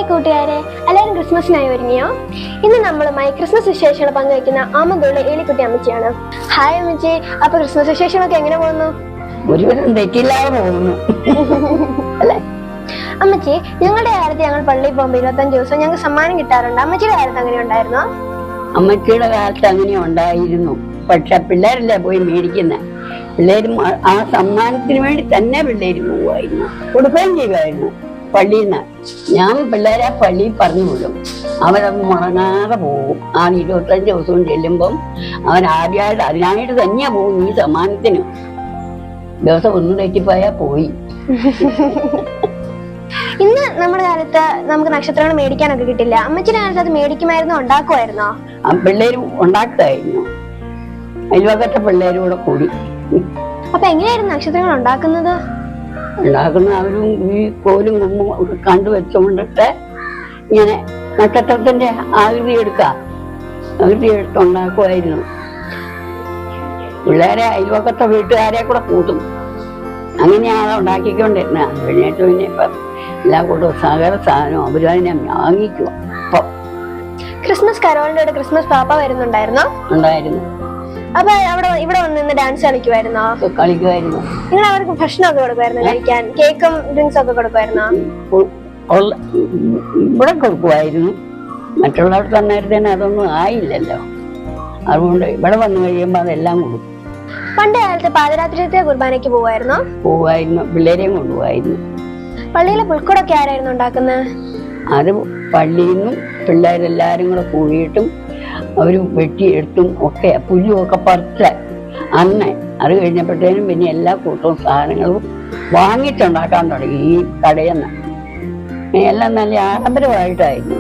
Hi കൂട്ടുകാരെ, എല്ലാവരും ക്രിസ്മസിനായി ഒരുങ്ങിയോ? ഇന്ന് നമ്മളുമായി ക്രിസ്മസ് വിശേഷങ്ങൾ പങ്കുവയ്ക്കുന്ന ആമന്തുള്ള ഏലിക്കുട്ടി അമ്മച്ചിയാണ്. ഹായ് അമ്മച്ചി, അപ്പൊ ക്രിസ്മസ് വിശേഷങ്ങളൊക്കെ എങ്ങനെ പോകുന്നു? അല്ലേ അമ്മച്ചി, ഞങ്ങളുടെ കാലത്ത് ഞങ്ങൾ പള്ളിയിൽ പോകുമ്പോൾ 25 ദിവസം ഞങ്ങൾക്ക് സമ്മാനം കിട്ടാറുണ്ട്. അമ്മച്ചിയുടെ കാലത്ത് അങ്ങനെ ഉണ്ടായിരുന്നോ? അമ്മച്ചിയുടെ കാലത്ത് അങ്ങനെ ഉണ്ടായിരുന്നു. പക്ഷെ പിള്ളേരല്ലേ പോയി മേടിക്കുന്ന, പിള്ളേരും ആ സമ്മാനത്തിന് വേണ്ടി തന്നെ പിള്ളേര് പോവുമായിരുന്നു, കൊടുക്കുകയും ചെയ്യുമായിരുന്നു പള്ളിയിൽ നിന്ന്. ഞാൻ പിള്ളേരെ പള്ളിയിൽ പറഞ്ഞു വിടും, അവരത് മുടങ്ങാതെ പോകും. ആ 25 ദിവസവും ചെല്ലുമ്പം അവൻ ആദ്യമായിട്ട് അതിനായിട്ട് തന്നെയാ പോകും. ഈ സമ്മാനത്തിന് ദിവസം ഒന്നും തെറ്റിപ്പോയാ പോയി. ഇന്ന് നമ്മുടെ കാലത്ത് നമുക്ക് നക്ഷത്രങ്ങൾ മേടിക്കാനൊക്കെ കിട്ടില്ല. അമ്മച്ചിയുടെ കാലത്ത് അത് മേടിക്കുമായിരുന്നോ, ഉണ്ടാക്കുമായിരുന്നോ? പിള്ളേരും ഉണ്ടാക്കുമായിരുന്നു, അയൽവക്കത്തെ പിള്ളേരും കൂടെ കൂടി. അപ്പൊ എങ്ങനെയായിരുന്നു നക്ഷത്രങ്ങൾ ഉണ്ടാക്കുന്നത്? അവരും ഈ കോലും കുമ്മും ഒക്കെ കണ്ടുവെച്ചുകൊണ്ടിട്ട് ഇങ്ങനെ നക്ഷത്രത്തിന്റെ ആകൃതി എടുത്ത് ഉണ്ടാക്കുമായിരുന്നു. പിള്ളേരെ അയൽവക്കത്തെ വീട്ടുകാരെ കൂടെ കൂട്ടും. അങ്ങനെയാണ് ഉണ്ടാക്കിക്കൊണ്ടിരുന്നത്. അത് കഴിഞ്ഞിട്ട് പിന്നെ ഇപ്പം എല്ലാ കൂട്ടവും സകല സാധനവും അവരും അതിനെ വാങ്ങിക്കുക. ഇപ്പം ക്രിസ്മസ് കരോളിന്റെ ക്രിസ്മസ് പാപ്പ വരുന്നുണ്ടായിരുന്നോ? ഉണ്ടായിരുന്നു. അപ്പൊ ഇവിടെ വന്ന് ഡാൻസ് കളിക്കുമായിരുന്നോ? കളിക്കുമായിരുന്നു. നിങ്ങൾ അവർക്ക് ഭക്ഷണമൊക്കെ കൊടുക്കുമായിരുന്നു കഴിക്കാൻ? കേക്കും ഡ്രിങ്ക്സ് ഒക്കെ കൊടുക്കുമായിരുന്നോ? ഇവിടെ കൊടുക്കുമായിരുന്നു. മറ്റുള്ളവർക്ക് അന്നേരത്തേന് അതൊന്നും ആയില്ലല്ലോ, അതുകൊണ്ട് ഇവിടെ വന്നു കഴിയുമ്പോ അതെല്ലാം കൊടുക്കും. പണ്ട് കാലത്ത് പാതിരാത്രിയത്തെ കുർബാനയ്ക്ക് പോവായിരുന്നു. പിള്ളേരെയും കൊണ്ടുപോവായിരുന്നു. പള്ളിയിലെ പുൽക്കൂടൊക്കെ ആരായിരുന്നു ഉണ്ടാക്കുന്നത്? അത് പള്ളിയിൽ നിന്നും പിള്ളേരെല്ലാരും കൂടെ കൂടിയിട്ടും അവര് വെട്ടിയെടുത്തും ഒക്കെ പുല്ലും ഒക്കെ പറിച്ച് അന്ന്. അത് കഴിഞ്ഞപ്പോഴത്തേനും പിന്നെ എല്ലാ കൂട്ടവും സാധനങ്ങളും വാങ്ങിച്ചുണ്ടാക്കാൻ തുടങ്ങി ഈ കടയിൽ നിന്ന്. എല്ലാം നല്ല ആഡംബരമായിട്ടായിരുന്നു.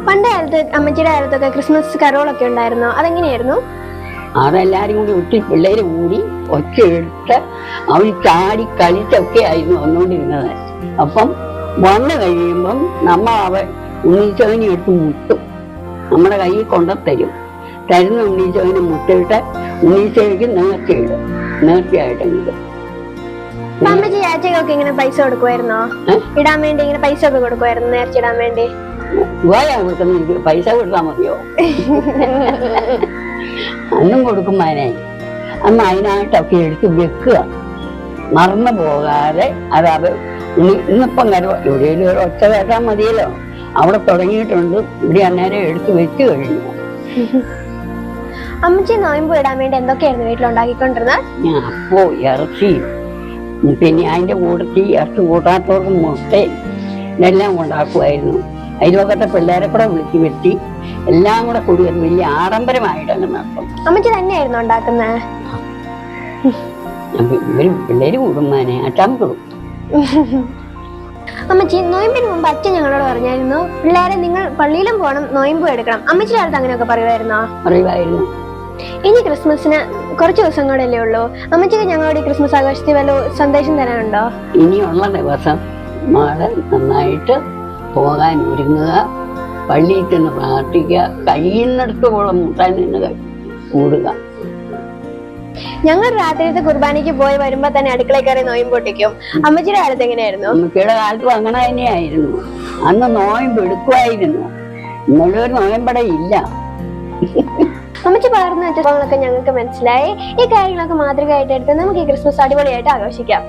പണ്ട് കാലത്ത് അമ്മച്ചിയുടെ കാലത്തൊക്കെ ക്രിസ്മസ് കരോളൊക്കെ ഉണ്ടായിരുന്നോ? അതെങ്ങനെയായിരുന്നു? അതെല്ലാരും കൂടി ഒത്തിരി പിള്ളേര് കൂടി ഒച്ച എടുത്ത് അവർ ചാടി കളിച്ചൊക്കെ ആയിരുന്നു വന്നുകൊണ്ടിരുന്നത്. അപ്പം വന്നു കഴിയുമ്പം ഉണ്ണീച്ചവനെ എടുത്ത് മുട്ടും, നമ്മുടെ കയ്യിൽ കൊണ്ടുതരും. തരുന്ന ഉണ്ണീച്ചവന് മുട്ടിട്ട് ഉണ്ണീച്ചവയ്ക്ക് നേർച്ചയായിട്ടെങ്കിലും. അമ്മച്ചി ചാച്ചയൊക്കെ ഇങ്ങനെ പൈസ കൊടുക്കുമായിരുന്നോ? ഇടാൻ വേണ്ടി ഇങ്ങനെ പൈസ ഒക്കെ കൊടുക്കുമായിരുന്നു, നേർച്ച ഇടാൻ വേണ്ടി? കൊടുക്കുന്ന പൈസ കൊടുത്താൽ മതിയോ? അന്നും കൊടുക്കും മാനെ. അന്ന് അതിനായിട്ടൊക്കെ എടുത്ത് വെക്കുക, മറന്നു പോകാതെ. അത് ഇന്നിപ്പം എവിടെയെങ്കിലും ഒരു ഒച്ച കേട്ടാൽ മതിയല്ലോ. അവിടെ തുടങ്ങിയിട്ടുണ്ട്, ഇവിടെ അന്നേരം എടുത്ത് വെച്ച് കഴിഞ്ഞു. അമ്മച്ചി നോയമ്പ് ഇടാൻ വേണ്ടി എന്തൊക്കെയായിരുന്നു വീട്ടിലുണ്ടാക്കിക്കൊണ്ടിരുന്നത്? അപ്പോ ഇറച്ചിയും, പിന്നെ അതിന്റെ കൂട്ടത്തിൽ ഇറച്ചി കൂട്ടാത്തവർക്ക് മുട്ടയും ഇതെല്ലാം ഉണ്ടാക്കുമായിരുന്നു. അയൽവക്കത്തെ പിള്ളേരെ കൂടെ വിളിച്ചു വെട്ടി എല്ലാം കൂടെ കൂടി വലിയ ആഡംബരമായിട്ടങ്ങ് നടത്തും. അമ്മച്ചി തന്നെയായിരുന്നു ഉണ്ടാക്കുന്നത്? പിള്ളേര് കൂടുമ്പാനെ അച്ചാൻ കൊടുക്കും. അമ്മച്ചി, നോയമ്പിന് മുമ്പ് അച്ഛൻ ഞങ്ങളോട് പറഞ്ഞായിരുന്നു, പിള്ളേരെ നിങ്ങൾ പള്ളിയിലും പോകണം, നോയമ്പും എടുക്കണം. അമ്മച്ചിയുടെ കാലത്ത് അങ്ങനെയൊക്കെ പറയുമായിരുന്നോ? പറയുമായിരുന്നു. ഇനി ക്രിസ്മസിന് കുറച്ച് ദിവസങ്ങളല്ലേ ഉള്ളൂ. അമ്മച്ചിക്ക് ഞങ്ങളുടെ ക്രിസ്മസ് ആഘോഷത്തിൽ വല്ല സന്ദേശം തരാനുണ്ടോ? ഇനിയുള്ള ദിവസം നന്നായിട്ട് പോകാൻ ഒരുങ്ങുക, പള്ളിയിൽ ചെന്ന് പ്രാർത്ഥിക്കുക, കഴിയുന്നിടത്തോളം മുട്ടാൻ നിന്ന് കൂടുക. ഞങ്ങൾ രാത്രിയത്തെ കുർബാനയ്ക്ക് പോയി വരുമ്പോ തന്നെ അടുക്കള കയറി നോയമ്പ് പൊട്ടിക്കും. അമ്മച്ചിയുടെ കാലത്ത് എങ്ങനെയായിരുന്നു? അമ്മച്ചിയുടെ കാലത്തും അങ്ങനെ തന്നെയായിരുന്നു. അന്ന് നോയമ്പ് എടുക്കുമായിരുന്നു. ഇന്നുള്ളൊരു നോയമ്പട ഇല്ല. അമ്മച്ചി പകർന്നു വെച്ച ഞങ്ങൾക്ക് മനസ്സിലായി. ഈ കാര്യങ്ങളൊക്കെ മാതൃകയായിട്ട് എടുത്ത് നമുക്ക് ഈ ക്രിസ്മസ് അടിപൊളിയായിട്ട് ആഘോഷിക്കാം.